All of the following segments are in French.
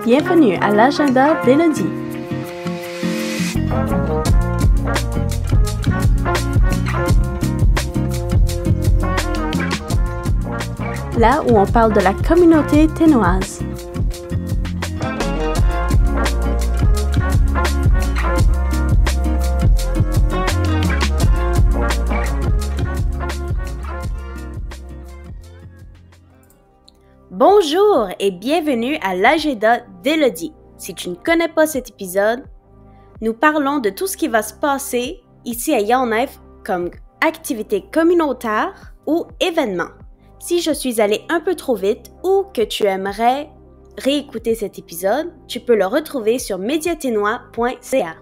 Bienvenue à l'agenda d'Élodie. Là où on parle de la communauté ténoise. Bonjour et bienvenue à l'agenda d'Élodie. Si tu ne connais pas cet épisode, nous parlons de tout ce qui va se passer ici à Yellowknife comme activité communautaire ou événement. Si je suis allée un peu trop vite ou que tu aimerais réécouter cet épisode, tu peux le retrouver sur mediatinois.ca.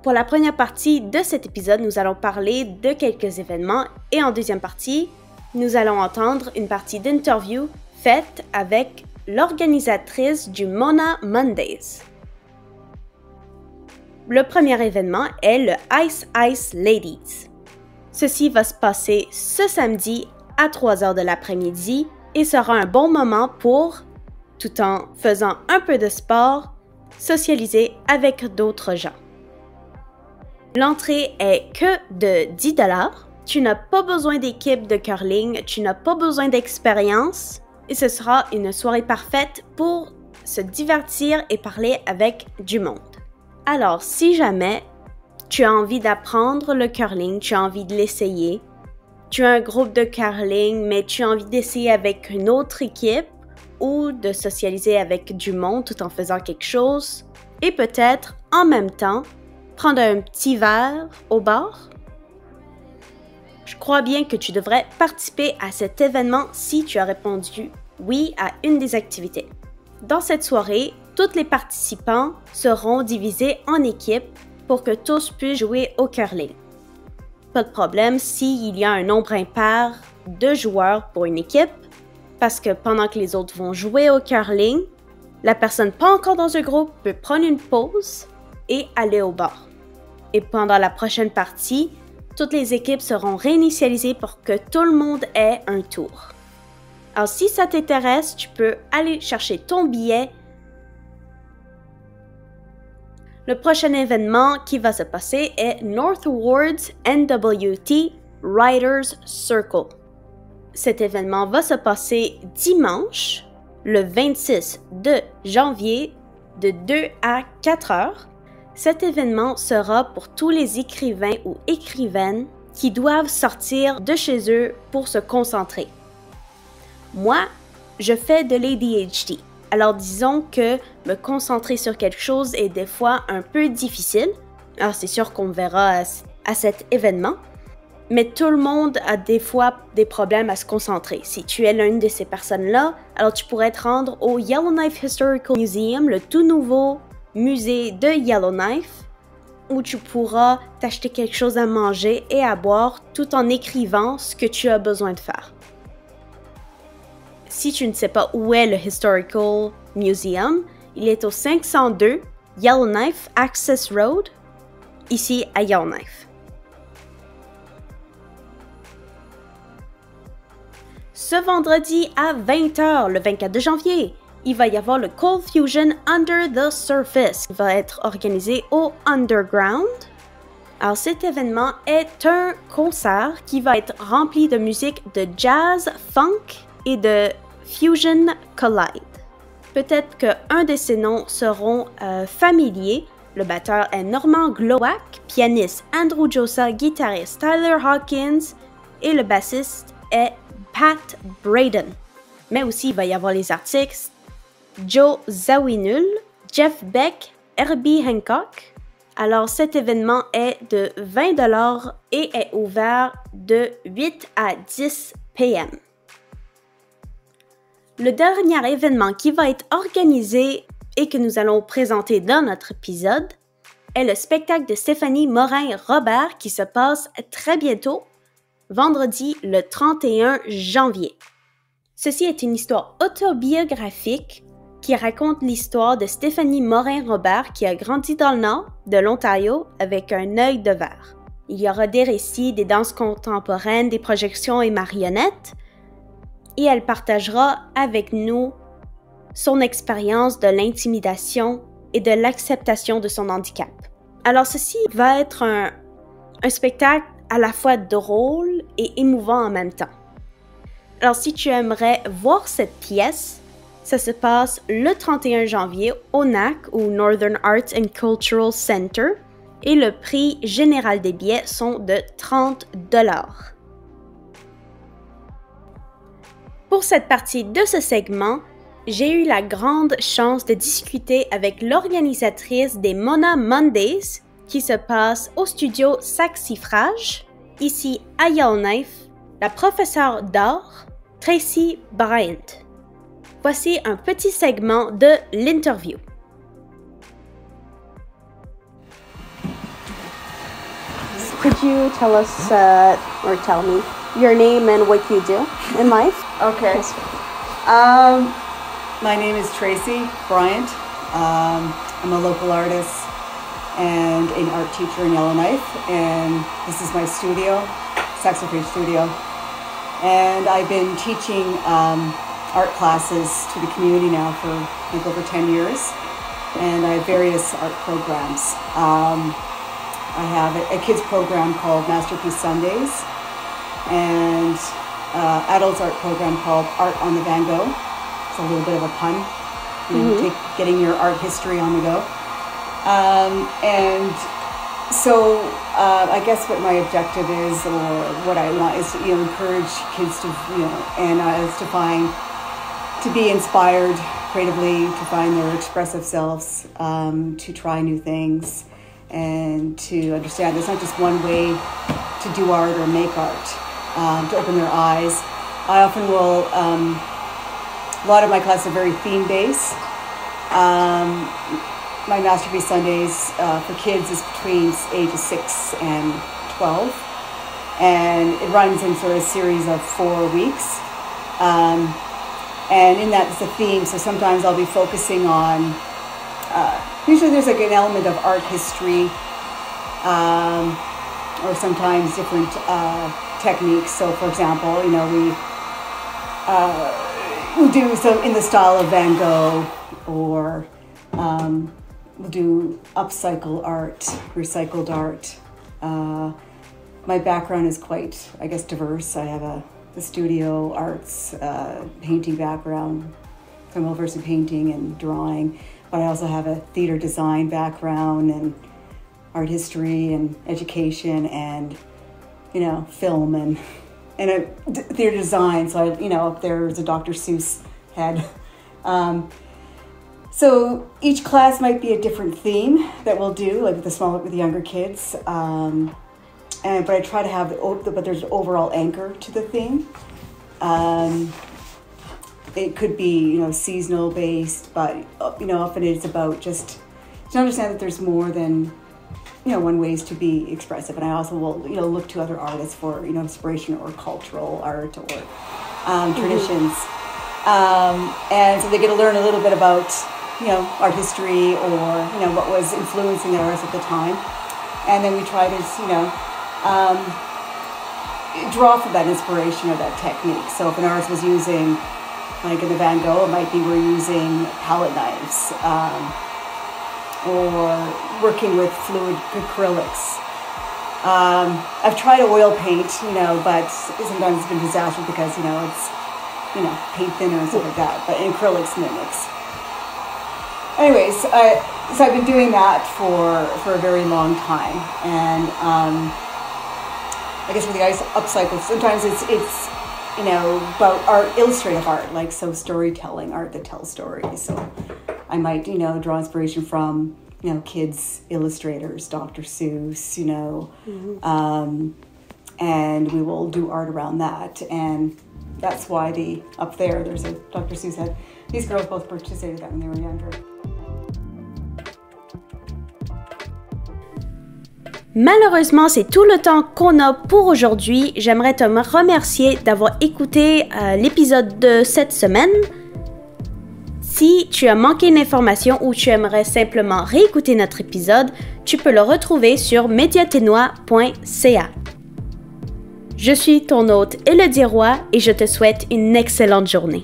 Pour la première partie de cet épisode, nous allons parler de quelques événements et en deuxième partie, nous allons entendre une partie d'interview faite avec l'organisatrice du Mona Mondays. Le premier événement est le Ice Ice Ladies. Ceci va se passer ce samedi à 3h de l'après-midi et sera un bon moment pour, tout en faisant un peu de sport, socialiser avec d'autres gens. L'entrée est que de 10$. Tu n'as pas besoin d'équipe de curling, tu n'as pas besoin d'expérience et ce sera une soirée parfaite pour se divertir et parler avec du monde. Alors, si jamais tu as envie d'apprendre le curling, tu as envie de l'essayer, tu as un groupe de curling, mais tu as envie d'essayer avec une autre équipe ou de socialiser avec du monde tout en faisant quelque chose et peut-être en même temps prendre un petit verre au bar, je crois bien que tu devrais participer à cet événement si tu as répondu oui à une des activités. Dans cette soirée, tous les participants seront divisés en équipes pour que tous puissent jouer au curling. Pas de problème s'il y a un nombre impair de joueurs pour une équipe, parce que pendant que les autres vont jouer au curling, la personne pas encore dans un groupe peut prendre une pause et aller au bar. Et pendant la prochaine partie, toutes les équipes seront réinitialisées pour que tout le monde ait un tour. Alors, si ça t'intéresse, tu peux aller chercher ton billet. Le prochain événement qui va se passer est Northwards NWT Riders Circle. Cet événement va se passer dimanche, le 26 de janvier, de 2 à 4 heures. Cet événement sera pour tous les écrivains ou écrivaines qui doivent sortir de chez eux pour se concentrer. Moi, je fais de l'ADHD. Alors disons que me concentrer sur quelque chose est des fois un peu difficile. Alors c'est sûr qu'on verra à cet événement. Mais tout le monde a des fois des problèmes à se concentrer. Si tu es l'une de ces personnes-là, alors tu pourrais te rendre au Yellowknife Historical Museum, le tout nouveau musée de Yellowknife, où tu pourras t'acheter quelque chose à manger et à boire tout en écrivant ce que tu as besoin de faire. Si tu ne sais pas où est le Historical Museum, il est au 502 Yellowknife Access Road, ici à Yellowknife. Ce vendredi à 20h, le 24 janvier, il va y avoir le Cold Fusion Under the Surface qui va être organisé au Underground. Alors cet événement est un concert qui va être rempli de musique de jazz, funk et de fusion collide. Peut-être qu'un de ces noms seront familiers. Le batteur est Norman Glowacz, pianiste Andrew Josa, guitariste Tyler Hawkins et le bassiste est Pat Braden. Mais aussi il va y avoir les artistes Joe Zawinul, Jeff Beck, Herbie Hancock. Alors cet événement est de 20$ et est ouvert de 8 à 10 p.m. Le dernier événement qui va être organisé et que nous allons présenter dans notre épisode est le spectacle de Stéphanie Morin-Robert qui se passe très bientôt, vendredi le 31 janvier. Ceci est une histoire autobiographique qui raconte l'histoire de Stéphanie Morin-Robert qui a grandi dans le nord de l'Ontario avec un œil de verre. Il y aura des récits, des danses contemporaines, des projections et marionnettes. Et elle partagera avec nous son expérience de l'intimidation et de l'acceptation de son handicap. Alors ceci va être un spectacle à la fois drôle et émouvant en même temps. Alors si tu aimerais voir cette pièce, ça se passe le 31 janvier au NAC, ou Northern Arts and Cultural Center, et le prix général des billets sont de 30 $. Pour cette partie de ce segment, j'ai eu la grande chance de discuter avec l'organisatrice des Mona Mondays qui se passe au studio Saxifrage, ici à Yellowknife, la professeure d'art Tracy Bryant. Voici un petit segment de l'interview. Could you tell us, or tell me, your name and what you do in life? Okay. Yes. My name is Tracy Bryant. I'm a local artist and an art teacher in Yellowknife, and this is my studio, Saxifrage Studio. And I've been teaching art classes to the community now for I think over 10 years, and I have various art programs. I have a kids program called Masterpiece Sundays, and adults art program called Art on the Van Gogh. It's a little bit of a pun, getting your art history on the go. And so I guess what my objective is, or what I want, is to encourage kids to and us to be inspired creatively, to find their expressive selves, to try new things, and to understand there's not just one way to do art or make art, to open their eyes. I often will, a lot of my classes are very theme-based. My Masterpiece Sundays for kids is between ages 6 and 12. And it runs in sort of a series of 4 weeks. And in that, it's a theme, so sometimes I'll be focusing on, usually there's like an element of art history, or sometimes different techniques. So for example, we'll do some in the style of Van Gogh, or we'll do upcycle art, recycled art. My background is quite, I guess, diverse. I have the studio arts, painting background. So I'm well-versed in painting and drawing, but I also have a theater design background and art history and education and, film and a theater design. So up there's a Dr. Seuss head. So each class might be a different theme that we'll do, like with the younger kids. But I try to have, but there's an overall anchor to the theme. It could be, seasonal based, but, often it's about just to understand that there's more than, one ways to be expressive. And I also will, look to other artists for, inspiration or cultural art or traditions. And so they get to learn a little bit about, art history or, what was influencing the artists at the time. And then we try to, draw from that inspiration or that technique. So if an artist was using, like in the Van Gogh, it might be we're using palette knives, or working with fluid acrylics. I've tried oil paint, but sometimes it's been disastrous because, it's, paint thinner and stuff like that, but acrylics mimics. Anyways, so I've been doing that for a very long time, and I guess with the upcycle, sometimes it's about art, illustrative art, like storytelling art that tells stories. So I might draw inspiration from kids illustrators, Dr. Seuss, and we will do art around that, and that's why up there there's a Dr. Seuss head. These girls both participated that when they were younger. Malheureusement, c'est tout le temps qu'on a pour aujourd'hui. J'aimerais te remercier d'avoir écouté l'épisode de cette semaine. Si tu as manqué une information ou tu aimerais simplement réécouter notre épisode, tu peux le retrouver sur mediatenois.ca. Je suis ton hôte Élodie Roy et je te souhaite une excellente journée.